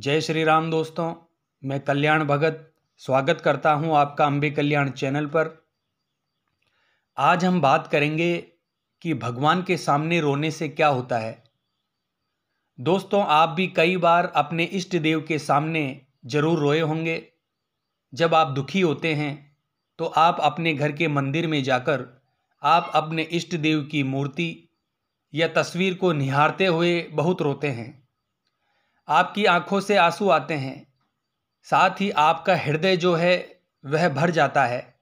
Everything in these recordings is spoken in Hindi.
जय श्री राम दोस्तों। मैं कल्याण भगत स्वागत करता हूं आपका अम्बे कल्याण चैनल पर। आज हम बात करेंगे कि भगवान के सामने रोने से क्या होता है। दोस्तों, आप भी कई बार अपने इष्ट देव के सामने जरूर रोए होंगे। जब आप दुखी होते हैं तो आप अपने घर के मंदिर में जाकर आप अपने इष्ट देव की मूर्ति या तस्वीर को निहारते हुए बहुत रोते हैं। आपकी आंखों से आंसू आते हैं, साथ ही आपका हृदय जो है वह भर जाता है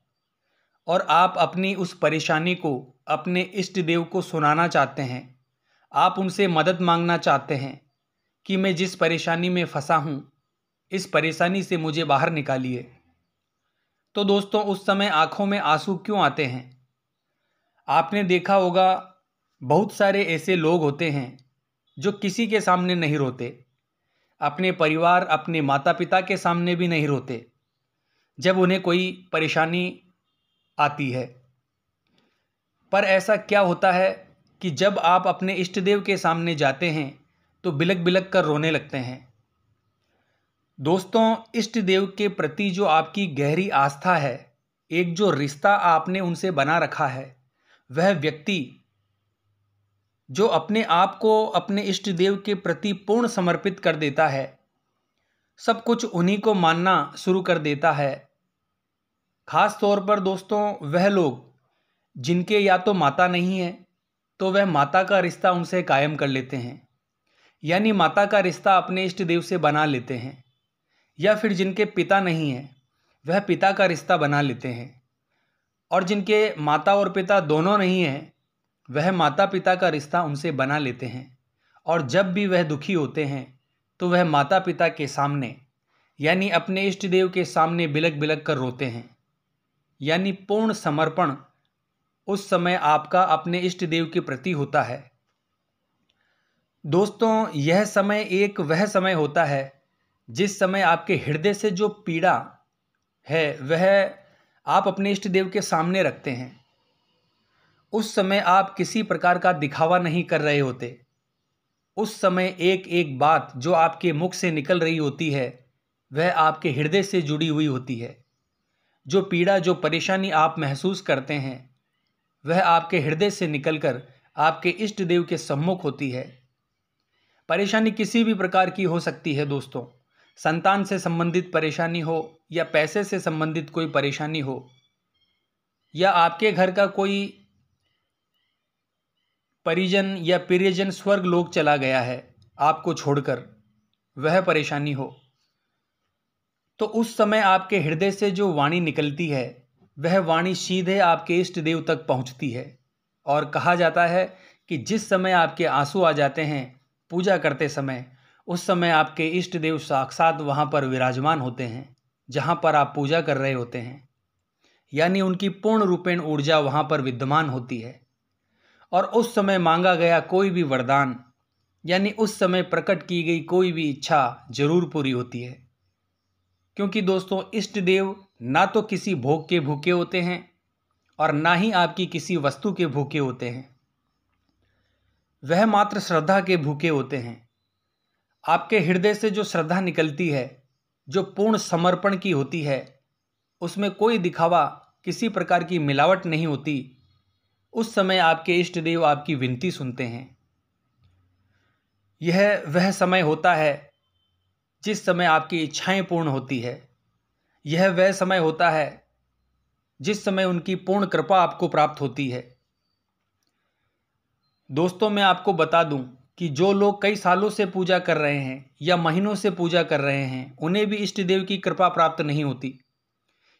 और आप अपनी उस परेशानी को अपने इष्ट देव को सुनाना चाहते हैं। आप उनसे मदद मांगना चाहते हैं कि मैं जिस परेशानी में फंसा हूँ, इस परेशानी से मुझे बाहर निकालिए। तो दोस्तों, उस समय आंखों में आंसू क्यों आते हैं? आपने देखा होगा, बहुत सारे ऐसे लोग होते हैं जो किसी के सामने नहीं रोते, अपने परिवार अपने माता पिता के सामने भी नहीं रोते जब उन्हें कोई परेशानी आती है। पर ऐसा क्या होता है कि जब आप अपने इष्ट देव के सामने जाते हैं तो बिलक बिलक कर रोने लगते हैं। दोस्तों, इष्ट देव के प्रति जो आपकी गहरी आस्था है, एक जो रिश्ता आपने उनसे बना रखा है, वह व्यक्ति जो अपने आप को अपने इष्ट देव के प्रति पूर्ण समर्पित कर देता है, सब कुछ उन्हीं को मानना शुरू कर देता है। खास तौर पर दोस्तों, वह लोग जिनके या तो माता नहीं है तो वह माता का रिश्ता उनसे कायम कर लेते हैं, यानी माता का रिश्ता अपने इष्ट देव से बना लेते हैं। या फिर जिनके पिता नहीं है वह पिता का रिश्ता बना लेते हैं, और जिनके माता और पिता दोनों नहीं हैं वह माता पिता का रिश्ता उनसे बना लेते हैं। और जब भी वह दुखी होते हैं तो वह माता पिता के सामने यानी अपने इष्ट देव के सामने बिलक बिलक कर रोते हैं, यानी पूर्ण समर्पण उस समय आपका अपने इष्ट देव के प्रति होता है। दोस्तों, यह समय एक वह समय होता है जिस समय आपके हृदय से जो पीड़ा है वह आप अपने इष्ट देव के सामने रखते हैं। उस समय आप किसी प्रकार का दिखावा नहीं कर रहे होते। उस समय एक एक बात जो आपके मुख से निकल रही होती है वह आपके हृदय से जुड़ी हुई होती है। जो पीड़ा जो परेशानी आप महसूस करते हैं वह आपके हृदय से निकलकर आपके इष्ट देव के सम्मुख होती है। परेशानी किसी भी प्रकार की हो सकती है दोस्तों, संतान से संबंधित परेशानी हो या पैसे से संबंधित कोई परेशानी हो, या आपके घर का कोई परिजन या प्रियजन स्वर्ग लोक चला गया है आपको छोड़कर, वह परेशानी हो, तो उस समय आपके हृदय से जो वाणी निकलती है वह वाणी सीधे आपके इष्ट देव तक पहुंचती है। और कहा जाता है कि जिस समय आपके आंसू आ जाते हैं पूजा करते समय, उस समय आपके इष्ट देव साक्षात वहां पर विराजमान होते हैं जहां पर आप पूजा कर रहे होते हैं, यानी उनकी पूर्ण रूपेण ऊर्जा वहां पर विद्यमान होती है। और उस समय मांगा गया कोई भी वरदान, यानी उस समय प्रकट की गई कोई भी इच्छा जरूर पूरी होती है। क्योंकि दोस्तों, इष्ट देव ना तो किसी भोग के भूखे होते हैं और ना ही आपकी किसी वस्तु के भूखे होते हैं, वह मात्र श्रद्धा के भूखे होते हैं। आपके हृदय से जो श्रद्धा निकलती है, जो पूर्ण समर्पण की होती है, उसमें कोई दिखावा किसी प्रकार की मिलावट नहीं होती। उस समय आपके इष्ट देव आपकी विनती सुनते हैं। यह वह समय होता है जिस समय आपकी इच्छाएं पूर्ण होती है। यह वह समय होता है जिस समय उनकी पूर्ण कृपा आपको प्राप्त होती है। दोस्तों, मैं आपको बता दूं कि जो लोग कई सालों से पूजा कर रहे हैं या महीनों से पूजा कर रहे हैं, उन्हें भी इष्ट देव की कृपा प्राप्त नहीं होती।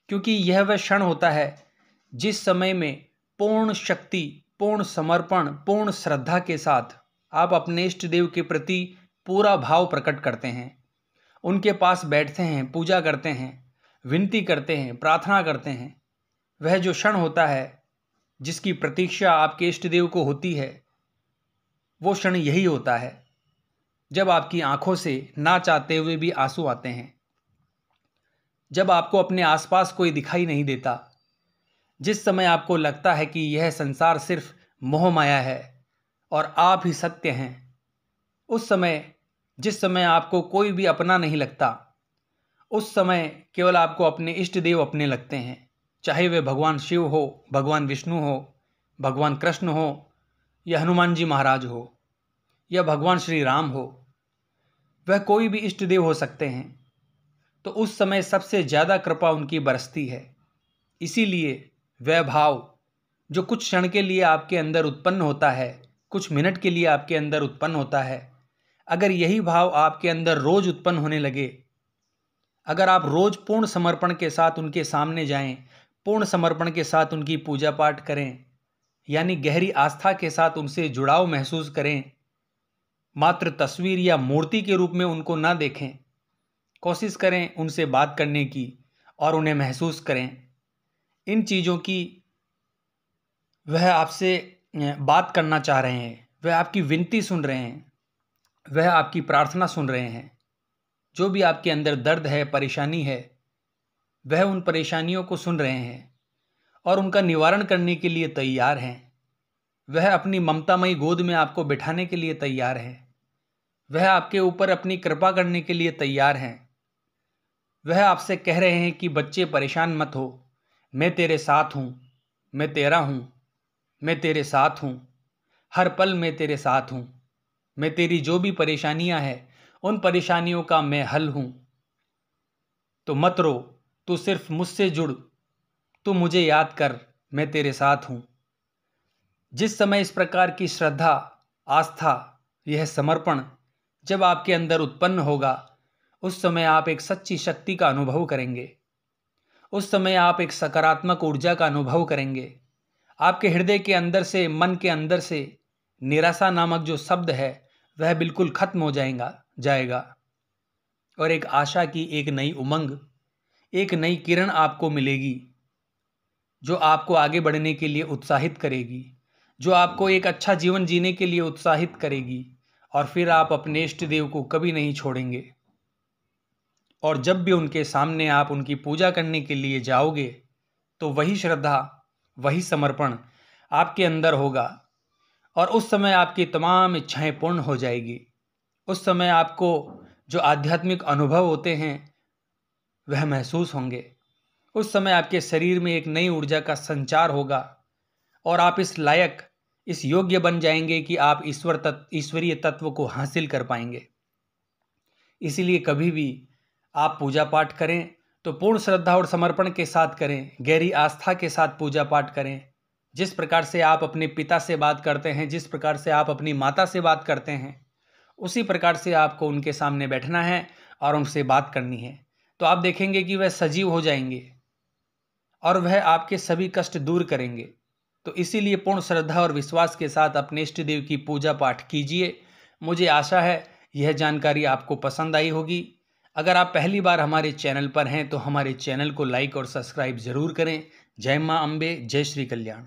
क्योंकि यह वह क्षण होता है जिस समय में पूर्ण शक्ति, पूर्ण समर्पण, पूर्ण श्रद्धा के साथ आप अपने इष्ट देव के प्रति पूरा भाव प्रकट करते हैं, उनके पास बैठते हैं, पूजा करते हैं, विनती करते हैं, प्रार्थना करते हैं। वह जो क्षण होता है जिसकी प्रतीक्षा आपके इष्ट देव को होती है, वो क्षण यही होता है जब आपकी आंखों से ना चाहते हुए भी आंसू आते हैं, जब आपको अपने आसपास कोई दिखाई नहीं देता, जिस समय आपको लगता है कि यह संसार सिर्फ मोह माया है और आप ही सत्य हैं। उस समय जिस समय आपको कोई भी अपना नहीं लगता, उस समय केवल आपको अपने इष्ट देव अपने लगते हैं। चाहे वे भगवान शिव हो, भगवान विष्णु हो, भगवान कृष्ण हो, या हनुमान जी महाराज हो, या भगवान श्री राम हो, वह कोई भी इष्ट देव हो सकते हैं। तो उस समय सबसे ज़्यादा कृपा उनकी बरसती है। इसीलिए वह भाव जो कुछ क्षण के लिए आपके अंदर उत्पन्न होता है, कुछ मिनट के लिए आपके अंदर उत्पन्न होता है, अगर यही भाव आपके अंदर रोज उत्पन्न होने लगे, अगर आप रोज पूर्ण समर्पण के साथ उनके सामने जाएं, पूर्ण समर्पण के साथ उनकी पूजा पाठ करें, यानी गहरी आस्था के साथ उनसे जुड़ाव महसूस करें, मात्र तस्वीर या मूर्ति के रूप में उनको ना देखें, कोशिश करें उनसे बात करने की और उन्हें महसूस करें इन चीज़ों की। वह आपसे बात करना चाह रहे हैं, वह आपकी विनती सुन रहे हैं, वह आपकी प्रार्थना सुन रहे हैं। जो भी आपके अंदर दर्द है, परेशानी है, वह उन परेशानियों को सुन रहे हैं और उनका निवारण करने के लिए तैयार हैं। वह अपनी ममतामयी गोद में आपको बिठाने के लिए तैयार हैं। वह आपके ऊपर अपनी कृपा करने के लिए तैयार हैं। वह आपसे कह रहे हैं कि बच्चे परेशान मत हो, मैं तेरे साथ हूँ, मैं तेरा हूँ, मैं तेरे साथ हूँ, हर पल मैं तेरे साथ हूँ, मैं तेरी जो भी परेशानियाँ हैं उन परेशानियों का मैं हल हूँ। तो मत रो, तू सिर्फ मुझसे जुड़, तू मुझे याद कर, मैं तेरे साथ हूँ। जिस समय इस प्रकार की श्रद्धा, आस्था, यह समर्पण जब आपके अंदर उत्पन्न होगा, उस समय आप एक सच्ची शक्ति का अनुभव करेंगे। उस समय आप एक सकारात्मक ऊर्जा का अनुभव करेंगे। आपके हृदय के अंदर से, मन के अंदर से निराशा नामक जो शब्द है वह बिल्कुल खत्म हो जाएगा और एक आशा की एक नई उमंग, एक नई किरण आपको मिलेगी, जो आपको आगे बढ़ने के लिए उत्साहित करेगी, जो आपको एक अच्छा जीवन जीने के लिए उत्साहित करेगी। और फिर आप अपने इष्ट देव को कभी नहीं छोड़ेंगे। और जब भी उनके सामने आप उनकी पूजा करने के लिए जाओगे, तो वही श्रद्धा, वही समर्पण आपके अंदर होगा और उस समय आपकी तमाम इच्छाएं पूर्ण हो जाएगी। उस समय आपको जो आध्यात्मिक अनुभव होते हैं वह महसूस होंगे। उस समय आपके शरीर में एक नई ऊर्जा का संचार होगा और आप इस लायक, इस योग्य बन जाएंगे कि आप ईश्वरीय तत्व को हासिल कर पाएंगे। इसीलिए कभी भी आप पूजा पाठ करें तो पूर्ण श्रद्धा और समर्पण के साथ करें, गहरी आस्था के साथ पूजा पाठ करें। जिस प्रकार से आप अपने पिता से बात करते हैं, जिस प्रकार से आप अपनी माता से बात करते हैं, उसी प्रकार से आपको उनके सामने बैठना है और उनसे बात करनी है। तो आप देखेंगे कि वह सजीव हो जाएंगे और वह आपके सभी कष्ट दूर करेंगे। तो इसीलिए पूर्ण श्रद्धा और विश्वास के साथ अपने इष्ट देव की पूजा पाठ कीजिए। मुझे आशा है यह जानकारी आपको पसंद आई होगी। अगर आप पहली बार हमारे चैनल पर हैं तो हमारे चैनल को लाइक और सब्सक्राइब जरूर करें। जय मां अम्बे, जय श्री कल्याण।